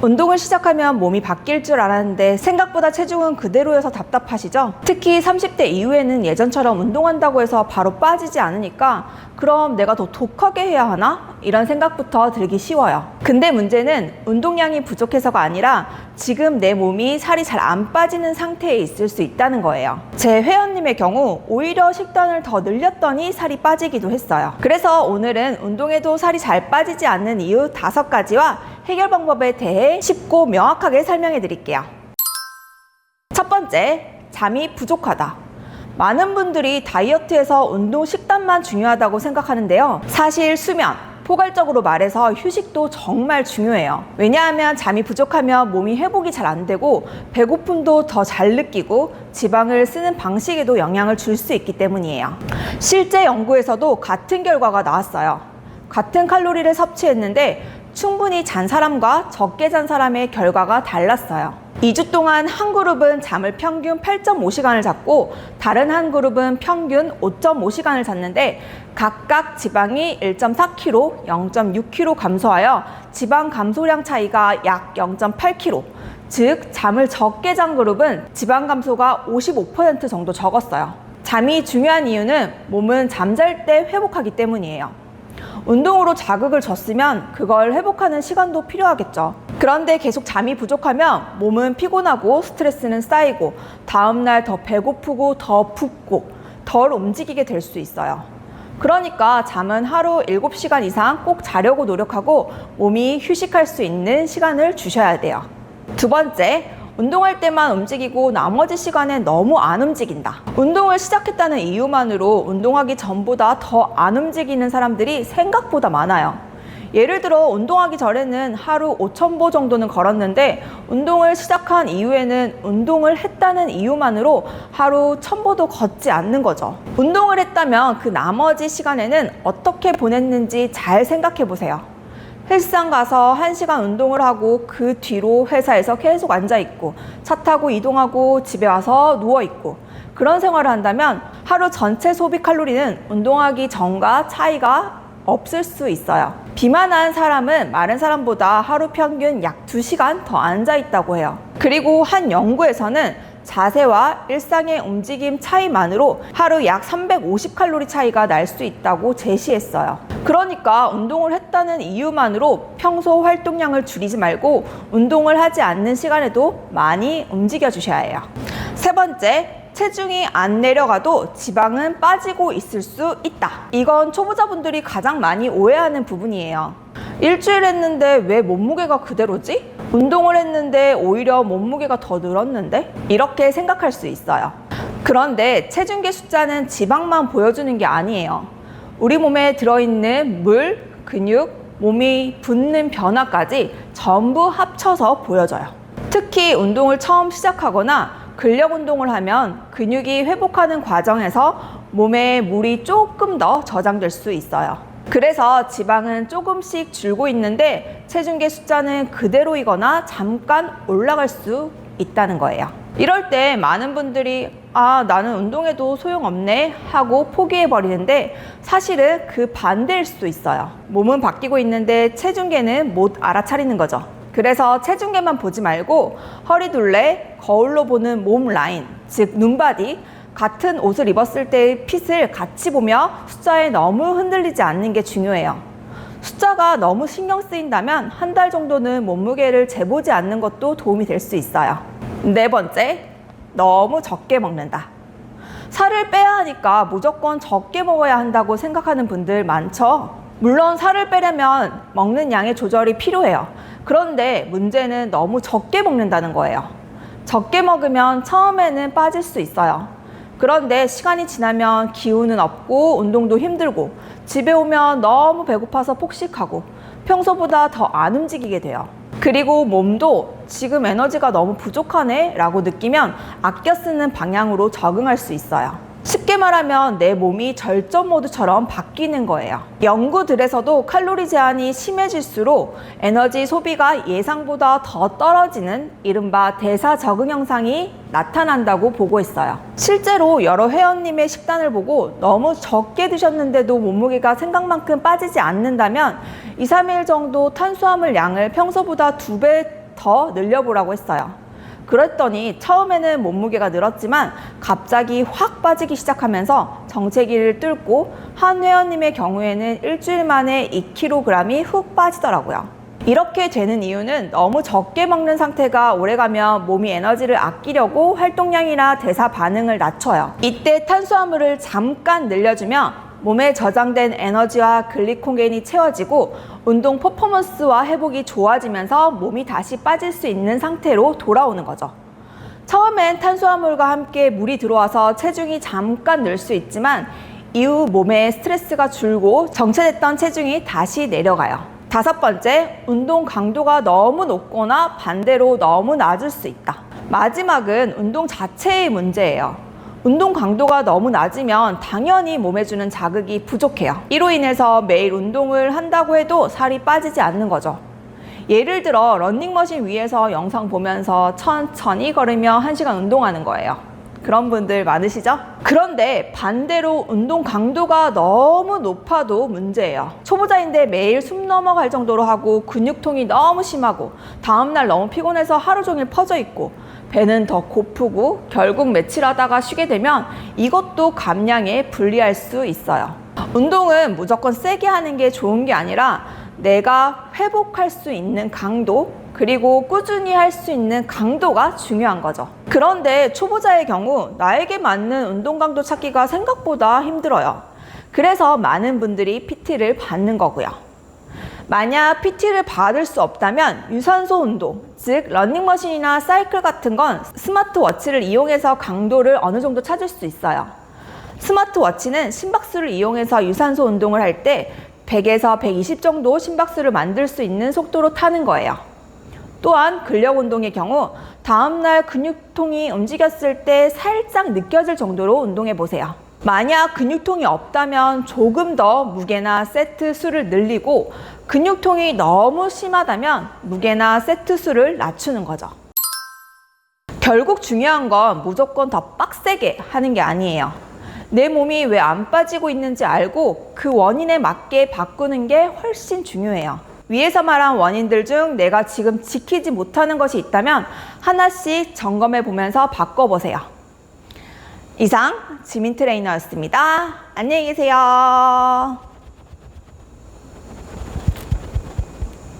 운동을 시작하면 몸이 바뀔 줄 알았는데 생각보다 체중은 그대로여서 답답하시죠? 특히 30대 이후에는 예전처럼 운동한다고 해서 바로 빠지지 않으니까 그럼 내가 더 독하게 해야 하나? 이런 생각부터 들기 쉬워요. 근데 문제는 운동량이 부족해서가 아니라 지금 내 몸이 살이 잘 안 빠지는 상태에 있을 수 있다는 거예요. 제 회원님의 경우 오히려 식단을 더 늘렸더니 살이 빠지기도 했어요. 그래서 오늘은 운동해도 살이 잘 빠지지 않는 이유 5가지와 해결 방법에 대해 쉽고 명확하게 설명해 드릴게요. 첫 번째, 잠이 부족하다. 많은 분들이 다이어트에서 운동 식단만 중요하다고 생각하는데요. 사실 수면, 포괄적으로 말해서 휴식도 정말 중요해요. 왜냐하면 잠이 부족하면 몸이 회복이 잘 안 되고 배고픔도 더 잘 느끼고 지방을 쓰는 방식에도 영향을 줄 수 있기 때문이에요. 실제 연구에서도 같은 결과가 나왔어요. 같은 칼로리를 섭취했는데 충분히 잔 사람과 적게 잔 사람의 결과가 달랐어요. 2주 동안 한 그룹은 잠을 평균 8.5시간을 잤고 다른 한 그룹은 평균 5.5시간을 잤는데 각각 지방이 1.4kg, 0.6kg 감소하여 지방 감소량 차이가 약 0.8kg, 즉 잠을 적게 잔 그룹은 지방 감소가 55% 정도 적었어요. 잠이 중요한 이유는 몸은 잠잘 때 회복하기 때문이에요. 운동으로 자극을 줬으면 그걸 회복하는 시간도 필요하겠죠. 그런데 계속 잠이 부족하면 몸은 피곤하고 스트레스는 쌓이고 다음날 더 배고프고 더 붓고 덜 움직이게 될 수 있어요. 그러니까 잠은 하루 7시간 이상 꼭 자려고 노력하고 몸이 휴식할 수 있는 시간을 주셔야 돼요. 두 번째, 운동할 때만 움직이고 나머지 시간에 너무 안 움직인다. 운동을 시작했다는 이유만으로 운동하기 전보다 더 안 움직이는 사람들이 생각보다 많아요. 예를 들어 운동하기 전에는 하루 5,000보 정도는 걸었는데 운동을 시작한 이후에는 운동을 했다는 이유만으로 하루 1,000보도 걷지 않는 거죠. 운동을 했다면 그 나머지 시간에는 어떻게 보냈는지 잘 생각해 보세요. 헬스장 가서 1시간 운동을 하고 그 뒤로 회사에서 계속 앉아있고 차 타고 이동하고 집에 와서 누워있고 그런 생활을 한다면 하루 전체 소비 칼로리는 운동하기 전과 차이가 없을 수 있어요. 비만한 사람은 마른 사람보다 하루 평균 약 2시간 더 앉아있다고 해요. 그리고 한 연구에서는 자세와 일상의 움직임 차이만으로 하루 약 350칼로리 차이가 날 수 있다고 제시했어요. 그러니까 운동을 했다는 이유만으로 평소 활동량을 줄이지 말고 운동을 하지 않는 시간에도 많이 움직여 주셔야 해요. 세 번째, 체중이 안 내려가도 지방은 빠지고 있을 수 있다. 이건 초보자분들이 가장 많이 오해하는 부분이에요. 일주일 했는데 왜 몸무게가 그대로지? 운동을 했는데 오히려 몸무게가 더 늘었는데? 이렇게 생각할 수 있어요. 그런데 체중계 숫자는 지방만 보여주는 게 아니에요. 우리 몸에 들어있는 물, 근육, 몸이 붓는 변화까지 전부 합쳐서 보여져요. 특히 운동을 처음 시작하거나 근력 운동을 하면 근육이 회복하는 과정에서 몸에 물이 조금 더 저장될 수 있어요. 그래서 지방은 조금씩 줄고 있는데 체중계 숫자는 그대로이거나 잠깐 올라갈 수 있다는 거예요. 이럴 때 많은 분들이 나는 운동해도 소용없네 하고 포기해버리는데 사실은 그 반대일 수도 있어요. 몸은 바뀌고 있는데 체중계는 못 알아차리는 거죠. 그래서 체중계만 보지 말고 허리둘레, 거울로 보는 몸 라인, 즉 눈바디, 같은 옷을 입었을 때의 핏을 같이 보며 숫자에 너무 흔들리지 않는 게 중요해요. 숫자가 너무 신경 쓰인다면 한 달 정도는 몸무게를 재보지 않는 것도 도움이 될 수 있어요. 네 번째, 너무 적게 먹는다. 살을 빼야 하니까 무조건 적게 먹어야 한다고 생각하는 분들 많죠? 물론 살을 빼려면 먹는 양의 조절이 필요해요. 그런데 문제는 너무 적게 먹는다는 거예요. 적게 먹으면 처음에는 빠질 수 있어요. 그런데 시간이 지나면 기운은 없고 운동도 힘들고 집에 오면 너무 배고파서 폭식하고 평소보다 더 안 움직이게 돼요. 그리고 몸도 지금 에너지가 너무 부족하네 라고 느끼면 아껴 쓰는 방향으로 적응할 수 있어요. 쉽게 말하면 내 몸이 절전 모드처럼 바뀌는 거예요. 연구들에서도 칼로리 제한이 심해질수록 에너지 소비가 예상보다 더 떨어지는 이른바 대사 적응 현상이 나타난다고 보고했어요. 실제로 여러 회원님의 식단을 보고 너무 적게 드셨는데도 몸무게가 생각만큼 빠지지 않는다면 2, 3일 정도 탄수화물 양을 평소보다 2배 더 늘려보라고 했어요. 그랬더니 처음에는 몸무게가 늘었지만 갑자기 확 빠지기 시작하면서 정체기를 뚫고 한 회원님의 경우에는 일주일 만에 2kg이 훅 빠지더라고요. 이렇게 되는 이유는 너무 적게 먹는 상태가 오래가면 몸이 에너지를 아끼려고 활동량이나 대사 반응을 낮춰요. 이때 탄수화물을 잠깐 늘려주면 몸에 저장된 에너지와 글리코겐이 채워지고 운동 퍼포먼스와 회복이 좋아지면서 몸이 다시 빠질 수 있는 상태로 돌아오는 거죠. 처음엔 탄수화물과 함께 물이 들어와서 체중이 잠깐 늘 수 있지만 이후 몸에 스트레스가 줄고 정체됐던 체중이 다시 내려가요. 5번째, 운동 강도가 너무 높거나 반대로 너무 낮을 수 있다. 마지막은 운동 자체의 문제예요. 운동 강도가 너무 낮으면 당연히 몸에 주는 자극이 부족해요. 이로 인해서 매일 운동을 한다고 해도 살이 빠지지 않는 거죠. 예를 들어 러닝머신 위에서 영상 보면서 천천히 걸으며 1시간 운동하는 거예요. 그런 분들 많으시죠? 그런데 반대로 운동 강도가 너무 높아도 문제예요. 초보자인데 매일 숨 넘어갈 정도로 하고 근육통이 너무 심하고 다음날 너무 피곤해서 하루 종일 퍼져 있고 배는 더 고프고 결국 며칠 하다가 쉬게 되면 이것도 감량에 불리할 수 있어요. 운동은 무조건 세게 하는 게 좋은 게 아니라 내가 회복할 수 있는 강도 그리고 꾸준히 할 수 있는 강도가 중요한 거죠. 그런데 초보자의 경우 나에게 맞는 운동 강도 찾기가 생각보다 힘들어요. 그래서 많은 분들이 PT를 받는 거고요. 만약 PT를 받을 수 없다면 유산소 운동, 즉 러닝머신이나 사이클 같은 건 스마트워치를 이용해서 강도를 어느 정도 찾을 수 있어요. 스마트워치는 심박수를 이용해서 유산소 운동을 할 때 100에서 120 정도 심박수를 만들 수 있는 속도로 타는 거예요. 또한 근력 운동의 경우 다음날 근육통이 움직였을 때 살짝 느껴질 정도로 운동해 보세요. 만약 근육통이 없다면 조금 더 무게나 세트 수를 늘리고 근육통이 너무 심하다면 무게나 세트 수를 낮추는 거죠. 결국 중요한 건 무조건 더 빡세게 하는 게 아니에요. 내 몸이 왜 안 빠지고 있는지 알고 그 원인에 맞게 바꾸는 게 훨씬 중요해요. 위에서 말한 원인들 중 내가 지금 지키지 못하는 것이 있다면 하나씩 점검해 보면서 바꿔보세요. 이상 지민 트레이너였습니다. 안녕히 계세요.